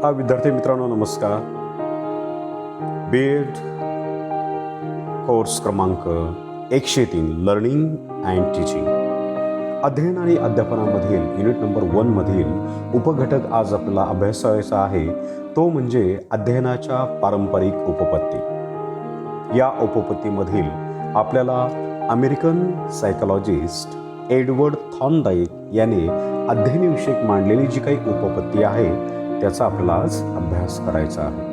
विद्यार्थी मित्रांनो नमस्कार. बीएड कोर्स क्रमांक 103 लर्निंग अँड टीचिंग अध्ययन आणि अध्यापनामधील युनिट नंबर 1 मधील उपघटक आज आपल्याला अभ्यासायचा आहे. तो म्हणजे अध्ययनाच्या पारंपरिक उपपत्ती. या उपपत्तीमधील आपल्याला अमेरिकन सायकोलॉजिस्ट एडवर्ड थॉर्नडाईक याने अध्ययनविषयक मांडलेली जी काही उपपत्ती आहे त्याचा आपल्याला आज अभ्यास करायचा आहे.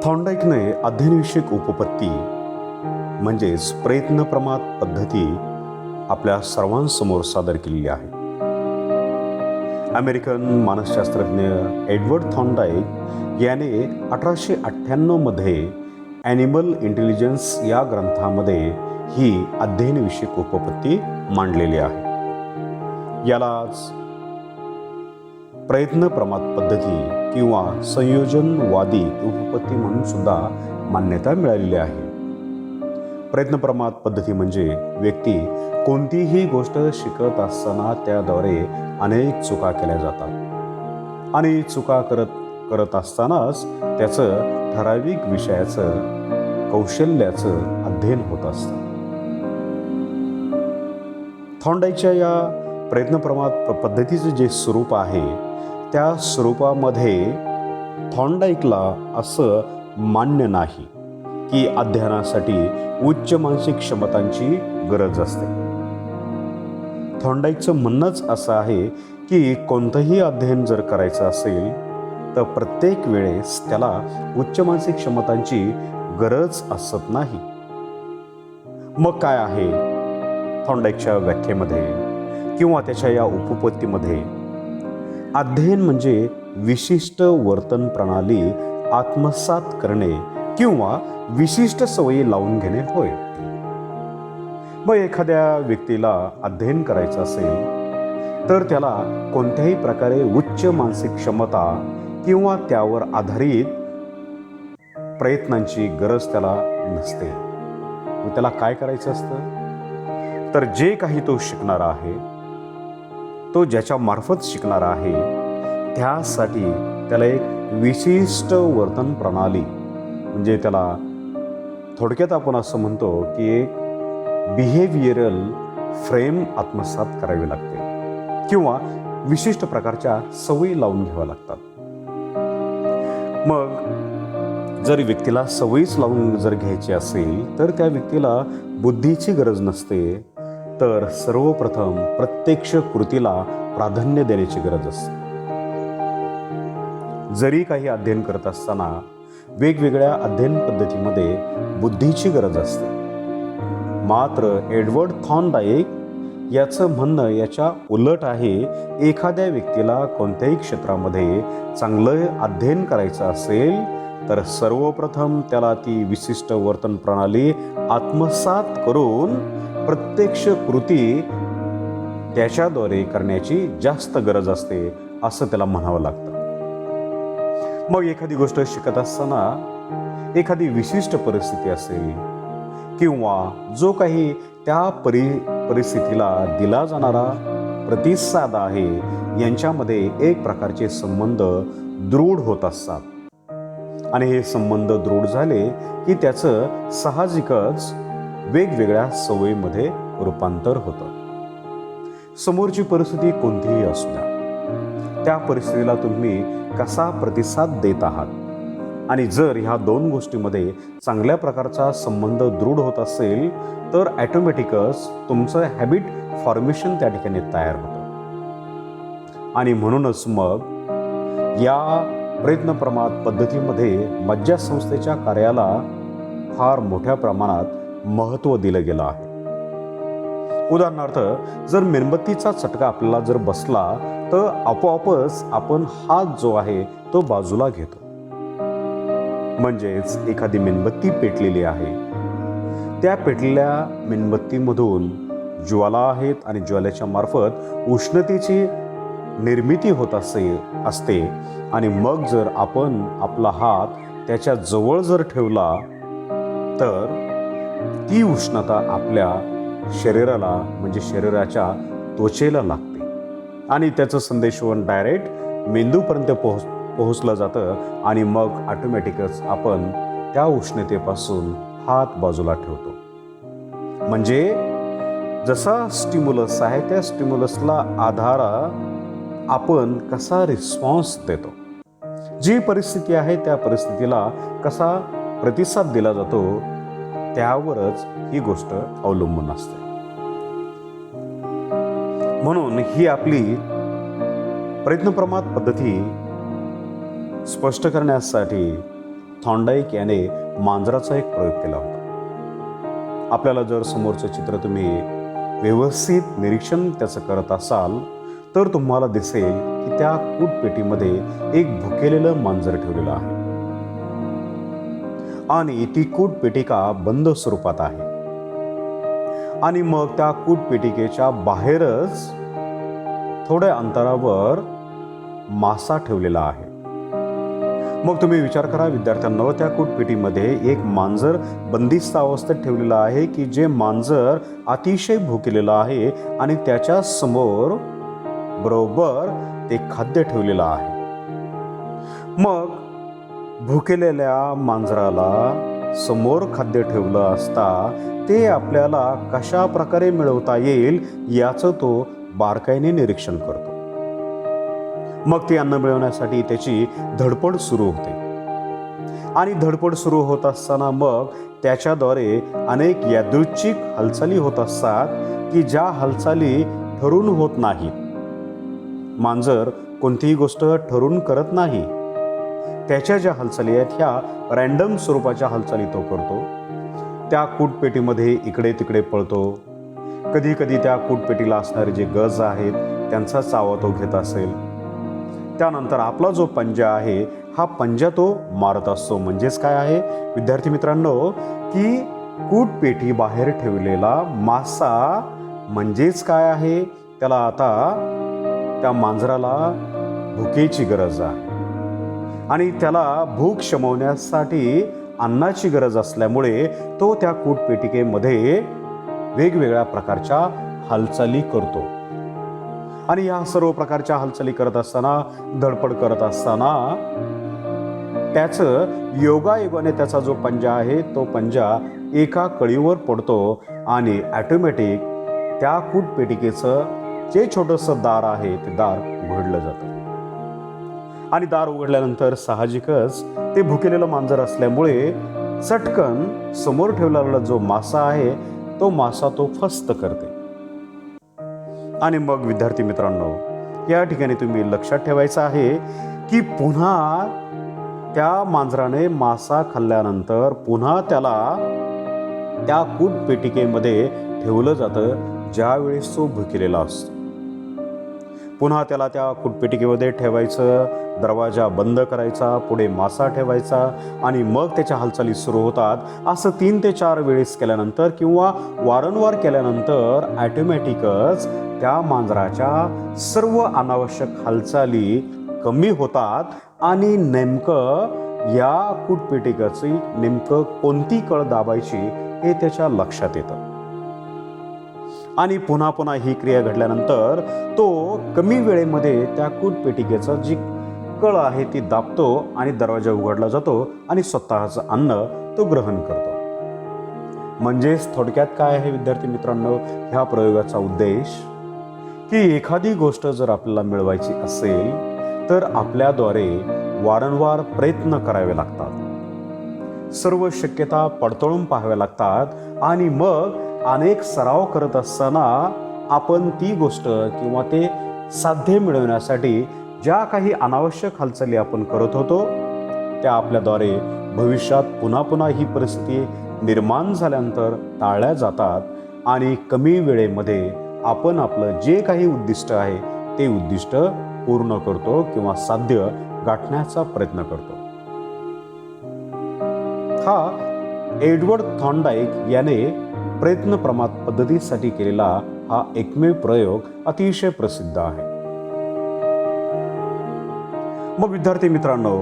थॉर्नडाईकने अध्ययनविषयक उपपत्ती म्हणजेच प्रयत्न प्रमाद पद्धती आपल्या सर्वांसमोर सादर केलेली आहे. अमेरिकन मानसशास्त्रज्ञ एडवर्ड थॉर्नडाईक याने 1898 मध्ये ॲनिमल इंटेलिजन्स या ग्रंथामध्ये ही अध्ययनविषयक उपपत्ती मांडलेली आहे. यालाच प्रयत्न प्रमाद पद्धती किंवा संयोजनवादी उपपत्ती म्हणून सुद्धा मान्यता मिळालेली आहे. प्रयत्न प्रमाद पद्धती म्हणजे व्यक्ती कोणतीही गोष्ट शिकत असताना त्याद्वारे अनेक चुका केल्या जातात आणि चुका करत असतानाच त्याचं ठराविक विषयाचं कौशल्याचं अध्ययन होत असतं. थॉर्नडाईकच्या या प्रयत्न प्रमाद पद्धतीचं जे स्वरूप आहे त्या स्वरूपामध्ये थॉर्नडाईकला असं मान्य नाही की अध्ययनासाठी उच्च मानसिक क्षमतांची गरज असते. थॉर्नडाईकचं म्हणणंच असं आहे की कोणतंही अध्ययन जर करायचं असेल तर प्रत्येक वेळेस त्याला उच्च मानसिक क्षमतांची गरज असत नाही. मग काय आहे थॉर्नडाईकच्या व्याख्येमध्ये किंवा त्याच्या या उपपत्तीमध्ये? अध्ययन म्हणजे विशिष्ट वर्तन प्रणाली आत्मसात करणे किंवा विशिष्ट सवयी लावून घेणे होय. मग एखाद्या व्यक्तीला अध्ययन करायचं असेल तर त्याला कोणत्याही प्रकारे उच्च मानसिक क्षमता किंवा त्यावर आधारित प्रयत्नांची गरज त्याला नसते. मग त्याला काय करायचं असतं तर जे काही तो शिकणार आहे तो ज्याच्या मार्फत शिकणार आहे त्यासाठी त्याला एक विशिष्ट वर्तन प्रणाली म्हणजे त्याला थोडक्यात आपण असं म्हणतो की एक बिहेवियरल फ्रेम आत्मसात करावी लागते किंवा विशिष्ट प्रकारच्या सवयी लावून घ्याव्या लागतात. मग जर व्यक्तीला सवयीच लावून जर घ्यायची असेल तर त्या व्यक्तीला बुद्धीची गरज नसते, तर सर्वप्रथम प्रत्यक्ष कृतीला प्राधान्य देण्याची गरज असते. जरी काही अध्ययन करत असताना वेगवेगळ्या अध्ययन पद्धतीमध्ये बुद्धीची गरज असते, मात्र एडवर्ड थॉर्नडाईक याचं म्हणणं याच्या उलट आहे. एखाद्या व्यक्तीला कोणत्याही क्षेत्रामध्ये चांगलं अध्ययन करायचं असेल तर सर्वप्रथम त्याला ती विशिष्ट वर्तन प्रणाली आत्मसात करून प्रत्यक्ष कृती त्याच्याद्वारे करण्याची जास्त गरज असते असं त्याला म्हणावं लागतं. मग एखादी गोष्ट शिकत असताना एखादी विशिष्ट परिस्थिती असेल किंवा जो काही त्या परिस्थितीला दिला जाणारा प्रतिसाद आहे यांच्यामध्ये एक प्रकारचे संबंध दृढ होत असतात आणि हे संबंध दृढ झाले की त्याचं साहजिकच वेगवेगळ्या सवयीमध्ये रूपांतर होतं. समोरची परिस्थिती कोणतीही असू द्या, त्या परिस्थितीला तुम्ही कसा प्रतिसाद देत आहात आणि जर ह्या दोन गोष्टीमध्ये चांगल्या प्रकारचा संबंध दृढ होत असेल तर ॲटोमॅटिकच तुमचं हॅबिट फॉर्मेशन त्या ठिकाणी तयार होतं. आणि म्हणूनच मग या प्रयत्न प्रमाद पद्धतीमध्ये मज्जासंस्थेच्या कार्याला फार मोठ्या प्रमाणात महत्त्व दिलं गेलं आहे. उदाहरणार्थ जर मेणबत्तीचा चटका आपल्याला जर बसला तर आपोआपच आपण हात जो आहे तो बाजूला घेतो. म्हणजेच एखादी मेणबत्ती पेटलेली आहे, त्या पेटलेल्या मेणबत्तीमधून ज्वाला आहेत आणि ज्वाल्याच्या मार्फत उष्णतेची निर्मिती होत असते आणि मग जर आपण आपला हात त्याच्या जवळ जर ठेवला तर ती उष्णता आपल्या शरीराला म्हणजे शरीराच्या त्वचेला लागते आणि त्याचं संदेशवहन डायरेक्ट मेंदूपर्यंत पोहोचलं जातं आणि मग ऑटोमॅटिकच आपण त्या उष्णतेपासून हात बाजूला ठेवतो. म्हणजे जसा स्टिम्युलस आहे त्या स्टिम्युलसला आधारा आपण कसा रिस्पॉन्स देतो, जी परिस्थिती आहे त्या परिस्थितीला कसा प्रतिसाद दिला जातो त्यावरच ही गोष्ट अवलंबून असते. म्हणून ही आपली प्रयत्नप्रमाद पद्धती स्पष्ट करण्यासाठी थॉर्नडाईक याने मांजराचा एक प्रयोग केला होता. आपल्याला जर समोरचं चित्र तुम्ही व्यवस्थित निरीक्षण त्याचं करत असाल तर तुम्हाला दिसेल की त्या कूटपेटीमध्ये एक भुकेलेलं मांजर ठेवलेलं आहे आणि ती कूटपेटिका बंद स्वरूपात आहे. आणि मग त्या कूटपेटिकेच्या बाहेरच थोड्या अंतरावर मासा ठेवलेला आहे. मग तुम्ही विचार करा विद्यार्थ्यांनो, त्या कूटपेटीमध्ये एक मांजर बंदिस्त अवस्थेत ठेवलेलं आहे की जे मांजर अतिशय भुकेलेलं आहे आणि त्याच्या समोर बरोबर ते खाद्य ठेवलेलं आहे. मग भुकेलेल्या मांजराला समोर खाद्य ठेवलं असता ते आपल्याला कशा प्रकारे मिळवता येईल याचं तो बारकाईने निरीक्षण करतो. मग ते अन्न मिळवण्यासाठी त्याची धडपड सुरू होते आणि धडपड सुरू होत असताना मग त्याच्याद्वारे अनेक यादृच्छिक हालचाली होत असतात की ज्या हालचाली ठरून होत नाहीत. मांजर कोणतीही गोष्ट ठरून करत नाही. त्याच्या ज्या हालचाली आहेत ह्या रँडम स्वरूपाच्या हालचाली तो करतो. त्या कूटपेटीमध्ये इकडे तिकडे पळतो. कधी कधी त्या कूटपेटीला असणारे जे गज आहेत त्यांचा चावा तो घेत असेल. त्यानंतर आपला जो पंजा आहे हा पंजा तो मारत असतो. म्हणजेच काय आहे विद्यार्थी मित्रांनो, की कूटपेटी बाहेर ठेवलेला मासा म्हणजेच काय आहे, त्याला आता त्या मांजराला भुकेची गरज आहे आणि त्याला भूक शमवण्यासाठी अन्नाची गरज असल्यामुळे तो त्या कूटपेटिकेमध्ये वेगवेगळ्या प्रकारच्या हालचाली करतो. आणि या सर्व प्रकारच्या हालचाली करत असताना, धडपड करत असताना त्याचं योगायोगाने त्याचा जो पंजा आहे तो पंजा एका कळीवर पडतो आणि ऑटोमॅटिक त्या कूटपेटिकेचं जे छोटंसं दार आहे ते दार उघडलं जातं. आणि दार उघडल्यानंतर साहजिकच ते भुकेलेलं मांजर असल्यामुळे चटकन समोर ठेवलेला जो मासा आहे तो मासा तो फस्त करते. आणि मग विद्यार्थी मित्रांनो, या ठिकाणी तुम्ही लक्षात ठेवायचं आहे की पुन्हा त्या मांजराने मासा खाल्ल्यानंतर पुन्हा त्याला त्या कूटपेटिकेमध्ये ठेवलं जातं ज्या वेळेस तो भुकेलेला असतो. पुन्हा त्याला त्या कूटपेटिकेमध्ये ठेवायचं, दरवाजा बंद करायचा, पुढे मासा ठेवायचा आणि मग त्याच्या हालचाली सुरू होतात. असं 3 ते 4 वेळेस केल्यानंतर किंवा वारंवार केल्यानंतर ऑटोमॅटिकच त्या मांजराच्या सर्व अनावश्यक हालचाली कमी होतात आणि नेमकं या कूटपेटिकेची नेमकं कोणती कळ दाबायची हे त्याच्या लक्षात येतं. आणि पुन्हा पुन्हा ही क्रिया घडल्यानंतर तो कमी वेळेमध्ये त्या कूटपेटिकेचा जी कळ आहे ती दाबतो आणि दरवाजा उघडला जातो आणि स्वतःचं अन्न तो ग्रहण करतो. म्हणजेच थोडक्यात काय आहे विद्यार्थी मित्रांनो, ह्या प्रयोगाचा उद्देश की एखादी गोष्ट जर आपल्याला मिळवायची असेल तर आपल्याद्वारे वारंवार प्रयत्न करावे लागतात, सर्व शक्यता पडताळून पाहाव्या लागतात आणि मग अनेक सराव करत असताना आपण ती गोष्ट किंवा ते साध्य मिळवण्यासाठी ज्या काही अनावश्यक हालचाली आपण करत होतो त्या आपल्याद्वारे भविष्यात पुन्हा पुन्हा ही परिस्थिती निर्माण झाल्यानंतर टाळल्या जातात आणि कमी वेळेमध्ये आपण आपलं जे काही उद्दिष्ट आहे ते उद्दिष्ट पूर्ण करतो किंवा साध्य गाठण्याचा प्रयत्न करतो. हा एडवर्ड थॉर्नडाईक याने प्रयत्नप्रमाद पद्धतीसाठी केलेला हा एकमेव प्रयोग अतिशय प्रसिद्ध आहे. मग विद्यार्थी मित्रांनो,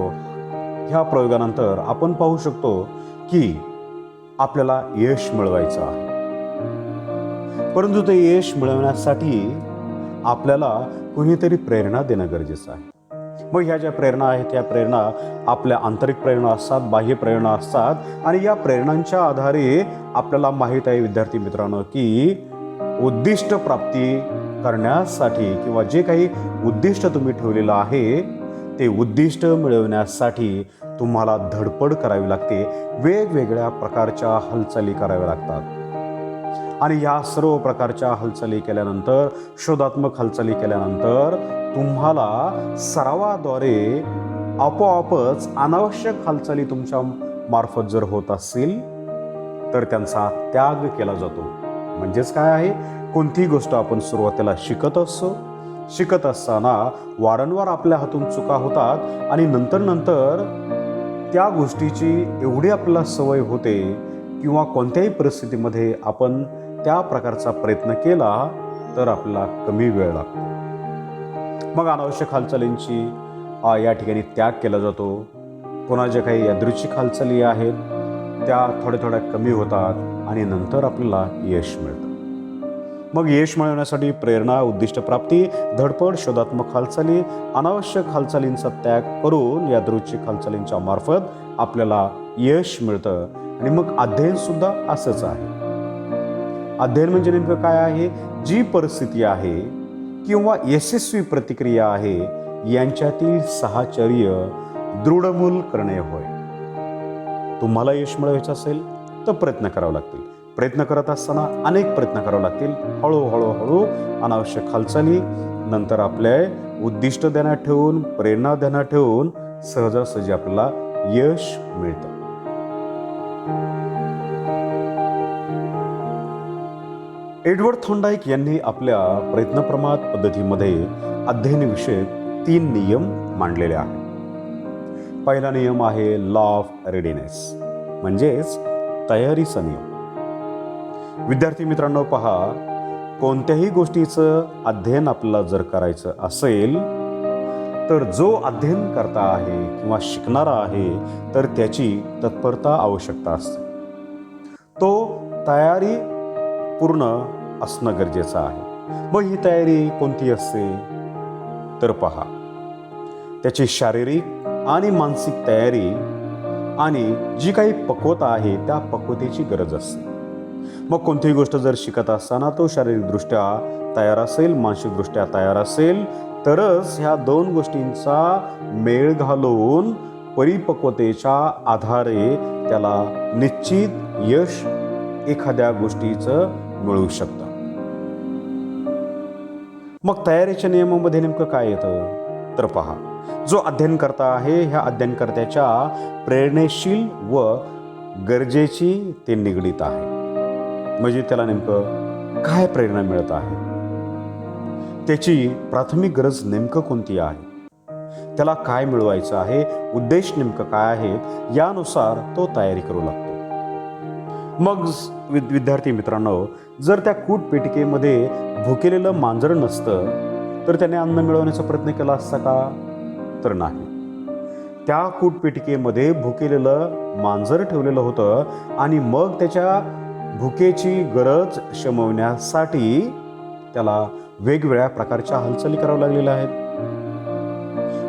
ह्या प्रयोगानंतर आपण पाहू शकतो की आपल्याला यश मिळवायचं आहे, परंतु ते यश मिळवण्यासाठी आपल्याला कुणीतरी प्रेरणा देणं गरजेचं आहे. मग ह्या ज्या प्रेरणा आहेत त्या प्रेरणा आपल्या आंतरिक प्रेरणा असतात, बाह्य प्रेरणा असतात आणि या प्रेरणांच्या आधारे आपल्याला माहीत आहे विद्यार्थी मित्रांनो की उद्दिष्ट प्राप्ती करण्यासाठी किंवा जे काही उद्दिष्ट तुम्ही ठेवलेलं आहे ते उद्दिष्ट मिळवण्यासाठी तुम्हाला धडपड करावी लागते, वेगवेगळ्या प्रकारच्या हालचाली कराव्या लागतात. आणि या सर्व प्रकारच्या हालचाली केल्यानंतर, शोधात्मक हालचाली केल्यानंतर तुम्हाला सरावाद्वारे आपोआपच अनावश्यक हालचाली तुमच्या मार्फत जर होत असतील तर त्यांचा त्याग केला जातो. म्हणजेच काय आहे, कोणतीही गोष्ट आपण सुरुवातीला शिकत असतो, शिकत असताना वारंवार आपल्या हातून चुका होतात आणि नंतर त्या गोष्टीची एवढी आपल्याला सवय होते किंवा कोणत्याही परिस्थितीमध्ये आपण त्या प्रकारचा प्रयत्न केला तर आपल्याला कमी वेळ लागतो. मग अनावश्यक हालचालींची या ठिकाणी त्याग केला जातो. पुन्हा जे काही यादृच्छिक हालचाली आहेत त्या थोड्या कमी होतात आणि नंतर आपल्याला यश मिळतं. मग यश मिळवण्यासाठी प्रेरणा, उद्दिष्टप्राप्ती, धडपड, शोधात्मक हालचाली, अनावश्यक हालचालींचा त्याग करून यादृच्छिक हालचालींच्या मार्फत आपल्याला यश मिळतं. आणि मग अध्ययन सुद्धा असंच आहे. अध्ययन म्हणजे नेमकं काय आहे, जी परिस्थिती आहे किंवा यशस्वी प्रतिक्रिया आहे यांच्यातील साहचर्य दृढमूल करणे होय. तुम्हाला यश मिळवायचं असेल तर प्रयत्न करावे लागतील. प्रयत्न करत असताना अनेक प्रयत्न करावे लागतील. हळूहळू अनावश्यक हालचाली, नंतर आपले उद्दिष्ट ध्यानात ठेवून, प्रेरणा ध्यानात ठेवून सहजासहजी आपल्याला यश मिळतं. एडवर्ड थॉर्नडाईक यांनी आपल्या प्रयत्नप्रमाद पद्धतीमध्ये अध्ययनविषयक 3 नियम मांडलेले आहेत. पहिला नियम आहे लॉ ऑफ रेडीनेस, म्हणजेच तयारीचा नियम. विद्यार्थी मित्रांनो पहा, कोणत्याही गोष्टीचं अध्ययन आपल्याला जर करायचं असेल तर जो अध्ययन करता आहे किंवा शिकणारा आहे तर त्याची तत्परता आवश्यकता असते. तो तयारी पूर्ण असणं गरजेचं आहे. मग ही तयारी कोणती असते तर पहा, त्याची शारीरिक आणि मानसिक तयारी आणि जी काही पक्वता आहे त्या पक्वतेची गरज असते. मग कोणतीही गोष्ट जर शिकत असताना तो शारीरिकदृष्ट्या तयार असेल, मानसिकदृष्ट्या तयार असेल तरच ह्या 2 गोष्टींचा मेळ घालून परिपक्वतेच्या आधारे त्याला निश्चित यश एखाद्या गोष्टीचं मिळू शकतं. मग तयारीच्या नियमामध्ये नेमकं काय येतं तर पहा, जो अध्ययन करता आहे ह्या अध्ययनकर्त्याच्या प्रेरणेशील व गरजेची ते निगडीत आहे. म्हणजे त्याला नेमकं काय प्रेरणा मिळत आहे, त्याची प्राथमिक गरज नेमकं कोणती आहे, त्याला काय मिळवायचं आहे, उद्देश नेमकं काय आहे, यानुसार तो तयारी करू लागतो. मग विद्यार्थी मित्रांनो, जर त्या कूटपेटिकेमध्ये भुकेलेलं मांजर नसतं तर त्याने अन्न मिळवण्याचा प्रयत्न केला असता का तर नाही. त्या कूटपेटिकेमध्ये भुकेलेलं मांजर ठेवलेलं होतं आणि मग त्याच्या भुकेची गरज शमवण्यासाठी त्याला वेगवेगळ्या प्रकारच्या हालचाली कराव्या लागलेल्या आहेत,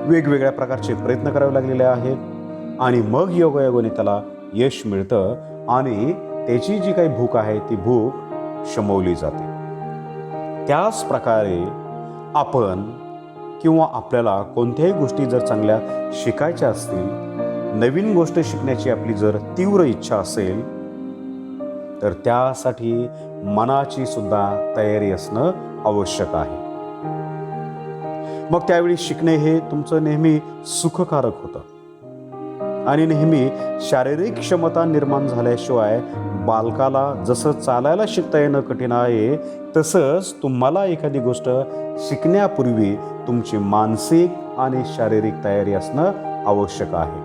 वेगवेगळ्या प्रकारचे प्रयत्न करावे लागलेले आहेत आणि मग योगायोगाने त्याला यश मिळतं आणि त्याची जी काही भूक आहे ती भूक शमवली जाते. त्याच प्रकारे आपण किंवा आपल्याला कोणत्याही गोष्टी जर चांगल्या शिकायच्या असतील, नवीन गोष्ट शिकण्याची आपली जर तीव्र इच्छा असेल तर त्यासाठी मनाची सुद्धा तयारी असणं आवश्यक आहे. मग त्यावेळी शिकणे हे तुमचं नेहमी सुखकारक होतं आणि नेहमी शारीरिक क्षमता निर्माण झाल्याशिवाय बालकाला जसं चालायला शिकता येणं कठीण आहे तसंच तुम्हाला एखादी गोष्ट शिकण्यापूर्वी तुमची मानसिक आणि शारीरिक तयारी असणं आवश्यक आहे.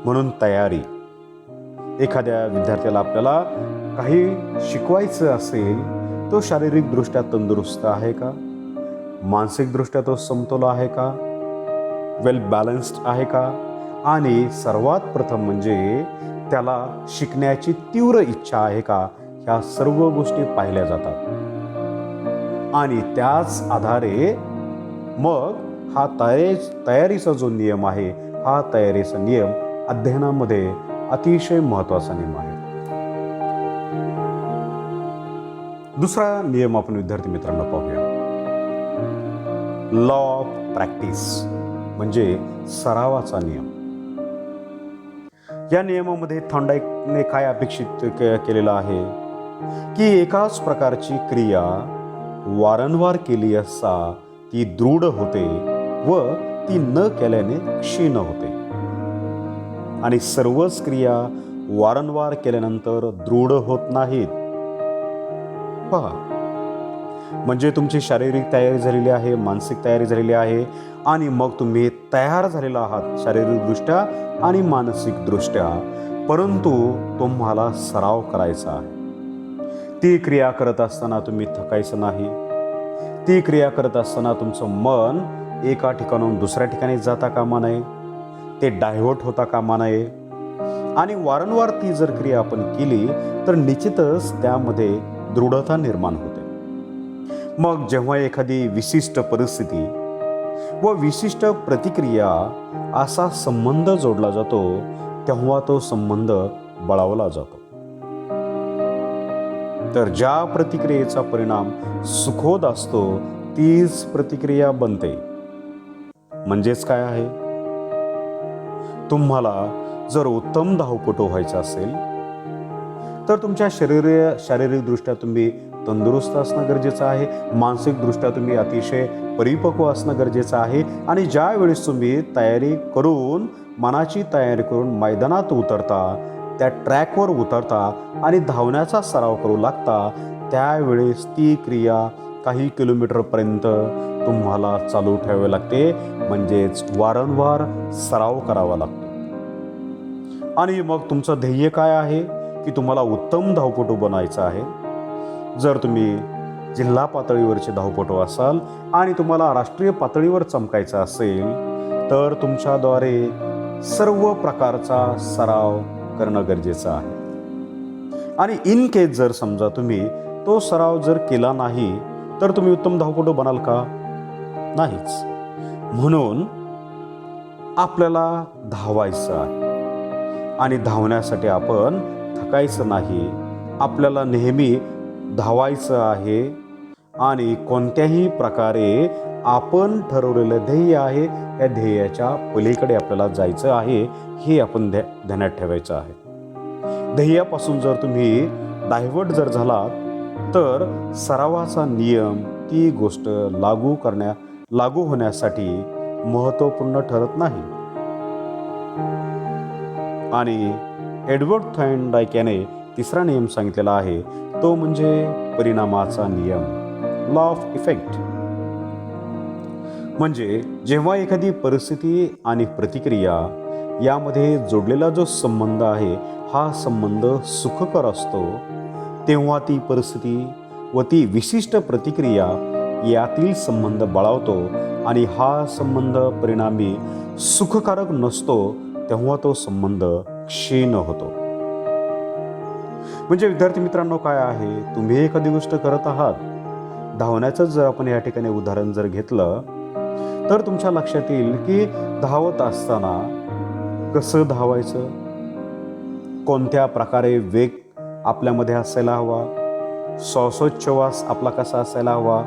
म्हणून तयारी, एखाद्या विद्यार्थ्याला आपल्याला काही शिकवायचं असेल, तो शारीरिकदृष्ट्या तंदुरुस्त आहे का, मानसिकदृष्ट्या तो समतोल आहे का, वेल बॅलन्स्ड आहे का, आणि सर्वात प्रथम म्हणजे त्याला शिकण्याची तीव्र इच्छा आहे का, ह्या सर्व गोष्टी पाहिल्या जातात. आणि त्याच आधारे मग हा तयारीचा जो नियम आहे, हा तयारीचा नियम अध्ययनामध्ये अतिशय महत्त्वाचा नियम आहे. दुसरा नियम आपण विद्यार्थी मित्रांनो पाहूया. लॉ ऑफ प्रॅक्टिस म्हणजे सरावाचा नियम. या नियमामध्ये थॉर्नडाईकने काय अपेक्षित केलेलं आहे की एकाच प्रकारची क्रिया वारंवार केली असता ती दृढ होते व ती न केल्याने क्षीण होते, आणि सर्वच क्रिया वारंवार केल्यानंतर दृढ होत नाहीत. पहा, म्हणजे तुमची शारीरिक तयारी झालेली आहे, मानसिक तयारी झालेली आहे, आणि मग तुम्ही तयार झालेला आहात शारीरिकदृष्ट्या आणि मानसिकदृष्ट्या, परंतु तुम्हाला सराव करायचा आहे. ती क्रिया करत असताना तुम्ही थकायचं नाही. ती क्रिया करत असताना तुमचं मन एका ठिकाणाहून दुसऱ्या ठिकाणी जाता कामा नये, ते डायव्हर्ट होता कामा नये. आणि वारंवार ती जर क्रिया आपण केली तर निश्चितच त्यामध्ये दृढता निर्माण होते. मग जेव्हा एखादी विशिष्ट परिस्थिती व विशिष्ट प्रतिक्रिया असा संबंध जोडला जातो, तेव्हा तो संबंध बळावला जातो. तर ज्या प्रतिक्रियेचा परिणाम सुखद असतो तीच प्रतिक्रिया बनते. म्हणजेच काय आहे, तुम्हाला जर उत्तम धावपटू व्हायचं असेल तर तुमच्या शारीरिकदृष्ट्या तुम्ही तंदुरुस्त असणं गरजेचं आहे, मानसिकदृष्ट्या तुम्ही अतिशय परिपक्व असणं गरजेचं आहे. आणि ज्या वेळेस तुम्ही तयारी करून, मनाची तयारी करून मैदानात उतरता, त्या ट्रॅकवर उतरता आणि धावण्याचा सराव करू लागता, त्यावेळेस ती क्रिया काही किलोमीटरपर्यंत तुम्हाला चालू ठेवावी लागते, म्हणजेच वारंवार सराव करावा लागतो. आणि मग तुमचं ध्येय काय आहे की तुम्हाला उत्तम धावपटू बनायचं आहे. जर तुम्ही जिल्हा पातळीवरचे धावपटू असाल आणि तुम्हाला राष्ट्रीय पातळीवर चमकायचं असेल तर तुमच्याद्वारे सर्व प्रकारचा सराव करणं गरजेचं आहे. आणि इन केस जर समजा तुम्ही तो सराव जर केला नाही तर तुम्ही उत्तम धावपटू बनाल का? नाहीच. म्हणून आपल्याला धावायचं आहे आणि धावण्यासाठी आपण थकायचं नाही. आपल्याला नेहमी धावायचं आहे आणि कोणत्याही प्रकारे आपण ठरवलेलं ध्येय आहे, या ध्येयाच्या पलीकडे आपल्याला जायचं आहे, हे आपण ध्यानात ठेवायचं आहे. ध्येयापासून जर तुम्ही डायव्हर्ट जर झालात तर सरावाचा नियम ती गोष्ट लागू होण्यासाठी महत्त्वपूर्ण ठरत नाही. आणि एडवर्ड थॉर्नडाईक याने तिसरा नियम सांगितलेला आहे, तो म्हणजे परिणामाचा नियम, लॉ ऑफ इफेक्ट. म्हणजे जेव्हा एखादी परिस्थिती आणि प्रतिक्रिया यामध्ये जोडलेला जो संबंध आहे, हा संबंध सुखकर असतो, तेव्हा ती परिस्थिती व ती विशिष्ट प्रतिक्रिया यातील संबंध बळावतो. आणि हा संबंध परिणामी सुखकारक नसतो, तेव्हा तो संबंध क्षीण होतो. म्हणजे विद्यार्थी मित्रांनो, काय आहे, तुम्ही एखादी गोष्ट करत आहात, धावण्याचं जर आपण या ठिकाणी उदाहरण जर घेतलं तर तुमच्या लक्षात येईल की धावत असताना कसं धावायचं, कोणत्या प्रकारे वेग आपल्यामध्ये असायला हवा, श्वासोच्छवास आपला कसा असायला हवा,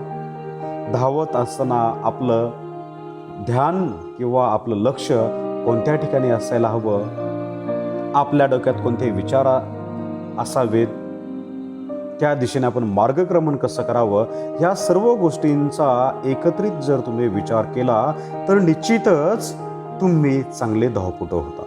धावत असताना आपलं ध्यान किंवा आपलं लक्ष कोणत्या ठिकाणी असायला हवं, आपल्या डोक्यात कोणते विचार असावेत, त्या दिशेने आपण मार्गक्रमण कसं करावं, ह्या सर्व गोष्टींचा एकत्रित जर तुम्ही विचार केला तर निश्चितच तुम्ही चांगले धावपटू होता.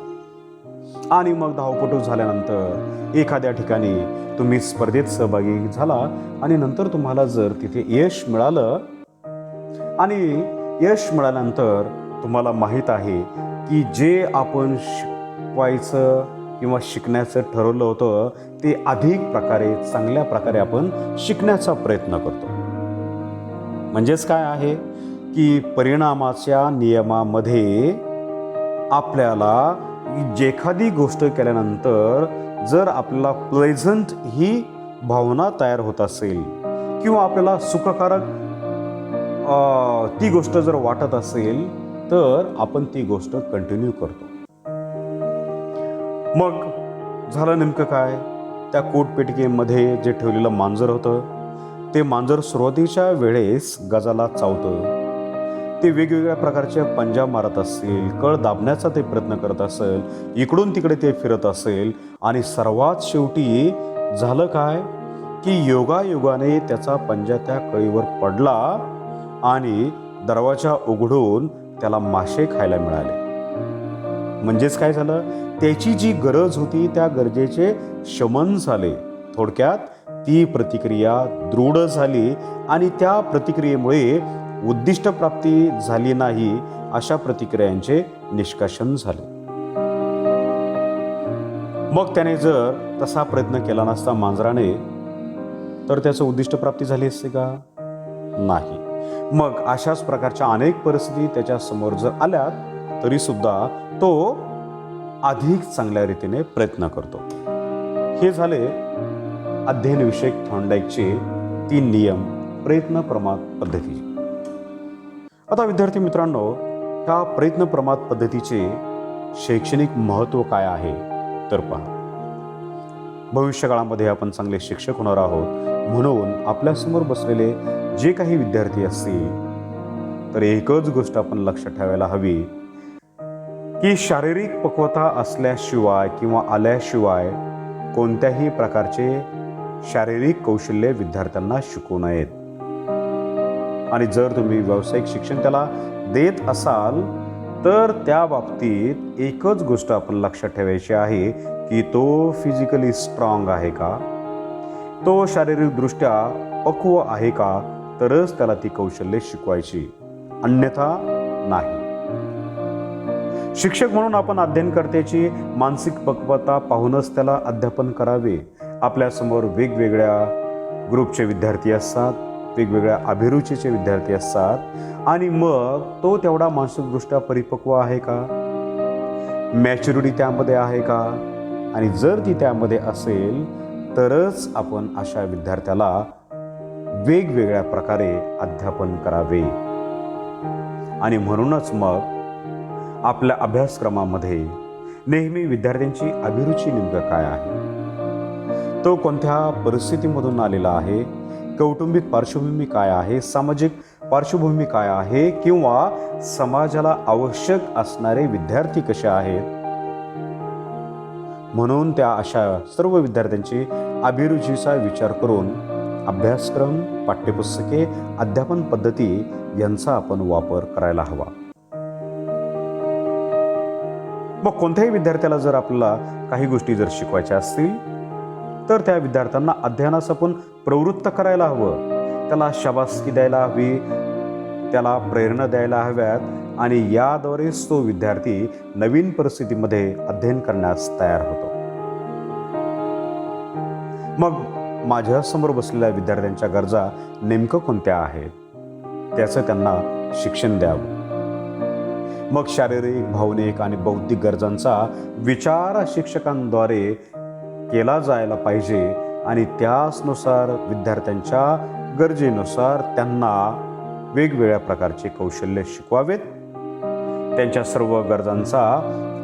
आणि मग धावपटू झाल्यानंतर एखाद्या ठिकाणी तुम्ही स्पर्धेत सहभागी झाला आणि नंतर तुम्हाला जर तिथे यश मिळालं आणि यश मिळाल्यानंतर तुम्हाला माहीत आहे की जे आपण शिकवायचं किंवा शिकण्याचं ठरवलं होतं ते अधिक प्रकारे, चांगल्या प्रकारे आपण शिकण्याचा प्रयत्न करतो. म्हणजेच काय आहे की परिणामाच्या नियमामध्ये आपल्याला एखादी गोष्ट केल्यानंतर जर आपल्याला प्लेझंट ही भावना तयार होत असेल किंवा आपल्याला सुखकारक ती गोष्ट जर वाटत असेल तर आपण ती गोष्ट कंटिन्यू करतो. मग झालं नेमकं काय? त्या कोटपेटिकेमध्ये जे ठेवलेलं मांजर होतं ते मांजर सुरुवातीच्या वेळेस गजाला चावतं. ते वेगवेगळ्या प्रकारचे पंजा मारत असेल, कळ दाबण्याचा ते प्रयत्न करत असेल, इकडून तिकडे ते फिरत असेल आणि सर्वात शेवटी झालं काय की योगायोगाने त्याचा पंजा त्या कळीवर पडला आणि दरवाजा उघडून त्याला मासे खायला मिळाले. म्हणजेच काय झालं, त्याची जी गरज होती त्या गरजेचे शमन झाले. थोडक्यात ती प्रतिक्रिया दृढ झाली आणि त्या प्रतिक्रियेमुळे उद्दिष्ट प्राप्ती झाली नाही अशा प्रतिक्रियांचे निष्कासन झाले. मग त्याने जर तसा प्रयत्न केला नसता मांजराने तर त्याचं उद्दिष्ट प्राप्ती झाली असते का? नाही. मग अशाच प्रकारच्या अनेक परिस्थिती त्याच्या समोर जर आल्या तरी सुद्धा तो अधिक चांगल्या रीतीने प्रयत्न करतो. हे झाले अध्ययनविषयक थॉर्नडाईकचे 3 नियम प्रयत्न प्रमाद पद्धतीचे. आता विद्यार्थी मित्रांनो, ह्या प्रयत्न प्रमाद पद्धतीचे शैक्षणिक महत्त्व काय आहे तर पहा. भविष्यकाळामध्ये आपण चांगले शिक्षक होणार आहोत, म्हणून आपल्यासमोर बसलेले जे काही विद्यार्थी असतील तर एकच गोष्ट आपण लक्षात ठेवायला हवी की शारीरिक पक्वता असल्याशिवाय किंवा आल्याशिवाय कोणत्याही प्रकारचे शारीरिक कौशल्य विद्यार्थ्यांना शिकवू नयेत. आणि जर तुम्ही व्यावसायिक शिक्षण त्याला देत असाल तर त्या बाबतीत एकच गोष्ट आपण लक्षात ठेवायची आहे की तो फिजिकली स्ट्रॉंग आहे का, तो शारीरिकदृष्ट्या पक्व आहे का, तरच त्याला ती कौशल्ये शिकवायची, अन्यथा नाही. शिक्षक म्हणून आपण अध्ययनकर्त्याची मानसिक पक्वता पाहूनच त्याला अध्यापन करावे. आपल्यासमोर वेगवेगळ्या ग्रुपचे विद्यार्थी असतात, वेगवेगळ्या अभिरुचीचे विद्यार्थी असतात आणि मग तो तेवढा मानसिकदृष्ट्या परिपक्व आहे का, मॅच्युरिटी त्यामध्ये आहे का, आणि जर ती त्यामध्ये असेल तरच आपण अशा विद्यार्थ्याला वेगवेगळ्या प्रकारे अध्यापन करावे. आणि म्हणूनच मग आपल्या अभ्यासक्रमामध्ये नेहमी विद्यार्थ्यांची अभिरुची नेमकं काय आहे, तो कोणत्या परिस्थितीमधून आलेला आहे, कौटुंबिक पार्श्वभूमी काय आहे, सामाजिक पार्श्वभूमी काय आहे, किंवा समाजाला आवश्यक असणारे विद्यार्थी कसे आहेत, म्हणून त्या अशा सर्व विद्यार्थ्यांची अभिरुचीचा विचार करून अभ्यासक्रम, पाठ्यपुस्तके, अध्यापन पद्धती यांचा आपण वापर करायला हवा. मग कोणत्याही विद्यार्थ्याला जर आपल्याला काही गोष्टी जर शिकवायच्या असतील तर त्या विद्यार्थ्यांना अध्ययनास आपण प्रवृत्त करायला हवं, त्याला शाबासकी द्यायला हवी, त्याला प्रेरणा द्यायला हव्यात आणि याद्वारेच तो विद्यार्थी नवीन परिस्थितीमध्ये अध्ययन करण्यास तयार होतो. मग माझ्यासमोर बसलेल्या विद्यार्थ्यांच्या गरजा नेमकं कोणत्या आहेत त्याचं त्यांना शिक्षण द्यावं. मग शारीरिक, भावनिक आणि बौद्धिक गरजांचा विचार शिक्षकांद्वारे केला जायला पाहिजे आणि त्याचनुसार विद्यार्थ्यांच्या गरजेनुसार त्यांना वेगवेगळ्या प्रकारचे कौशल्य शिकवावेत. त्यांच्या सर्व गरजांचा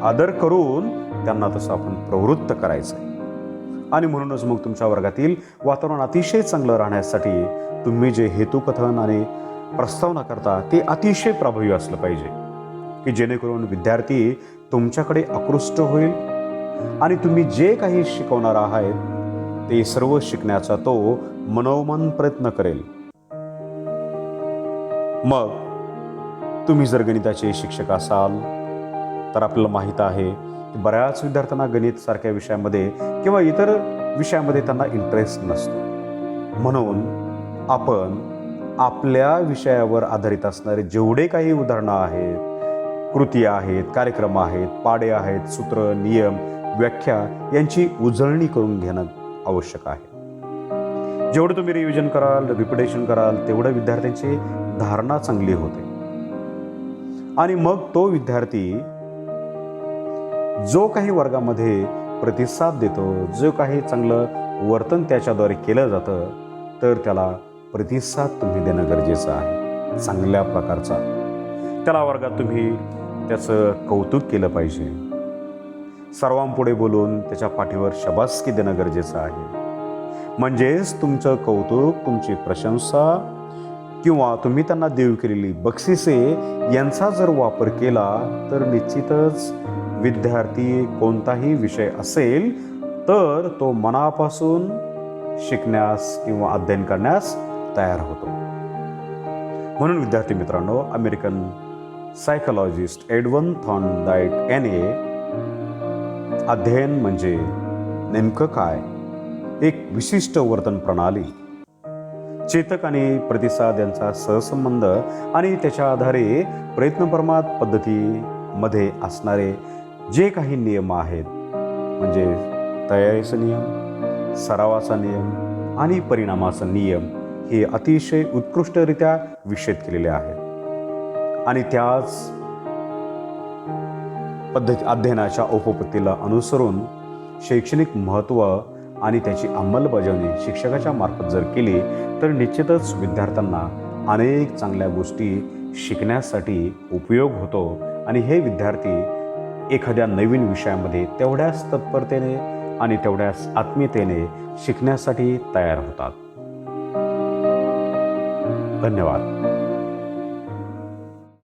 आदर करून त्यांना तसं आपण प्रवृत्त करायचं आहे. आणि म्हणूनच मग तुमच्या वर्गातील वातावरण अतिशय चांगलं राहण्यासाठी तुम्ही जे हेतुकथन आणि प्रस्तावना करता ते अतिशय प्रभावी असलं पाहिजे की जेणेकरून विद्यार्थी तुमच्याकडे आकृष्ट होईल आणि तुम्ही जे काही शिकवणार आहात ते सर्व शिकण्याचा तो मनोमन प्रयत्न करेल. मग तुम्ही जर गणिताचे शिक्षक असाल तर आपल्याला माहीत आहे की बऱ्याच विद्यार्थ्यांना गणित सारख्या विषयामध्ये किंवा इतर विषयामध्ये त्यांना इंटरेस्ट नसतो. म्हणून आपण आपल्या विषयावर आधारित असणारे जेवढे काही उदाहरणं आहेत, कृती आहेत, कार्यक्रम आहेत, पाढे आहेत, सूत्र, नियम, व्याख्या यांची उजळणी करून घेणं आवश्यक आहे. जेवढं तुम्ही रिव्हिजन कराल, रिपिटेशन कराल तेवढं विद्यार्थ्यांची धारणा चांगली होते आणि मग तो विद्यार्थी जो काही वर्गामध्ये प्रतिसाद देतो, जो काही चांगलं वर्तन त्याच्याद्वारे केलं जातं तर त्याला प्रतिसाद तुम्ही देणं गरजेचं आहे. चांगल्या प्रकारचा, त्याला वर्गात तुम्ही त्याचं कौतुक केलं पाहिजे. सर्वांपुढे बोलून त्याच्या पाठीवर शाबासकी देणं गरजेचं आहे. म्हणजेच तुमचं कौतुक, तुमची प्रशंसा किंवा तुम्ही त्यांना देऊ केलेली बक्षिसे यांचा जर वापर केला तर निश्चितच विद्यार्थी कोणताही विषय असेल तर तो मनापासून शिकण्यास किंवा अध्ययन करण्यास तयार होतो. म्हणून विद्यार्थी मित्रांनो, अमेरिकन सायकोलॉजिस्ट एडवर्ड थॉर्नडाईक याने अध्ययन म्हणजे नेमकं काय, एक विशिष्ट वर्तन प्रणाली, चेतक आणि प्रतिसाद यांचा सहसंबंध आणि त्याच्या आधारे प्रयत्नप्रमाद पद्धतीमध्ये असणारे जे काही नियम आहेत, म्हणजे तयारीचा नियम, सरावाचा नियम आणि परिणामाचा नियम, हे अतिशय उत्कृष्टरित्या विशद केलेले आहेत. आणि त्याच अध्ययनाच्या उपपत्तीला अनुसरून शैक्षणिक महत्त्व आणि त्याची अंमलबजावणी शिक्षकाच्या मार्फत जर केली तर निश्चितच विद्यार्थ्यांना अनेक चांगल्या गोष्टी शिकण्यासाठी उपयोग होतो आणि हे विद्यार्थी एखाद्या नवीन विषयामध्ये तेवढ्याच तत्परतेने आणि तेवढ्याच आत्मीयतेने शिकण्यासाठी तयार होतात. धन्यवाद.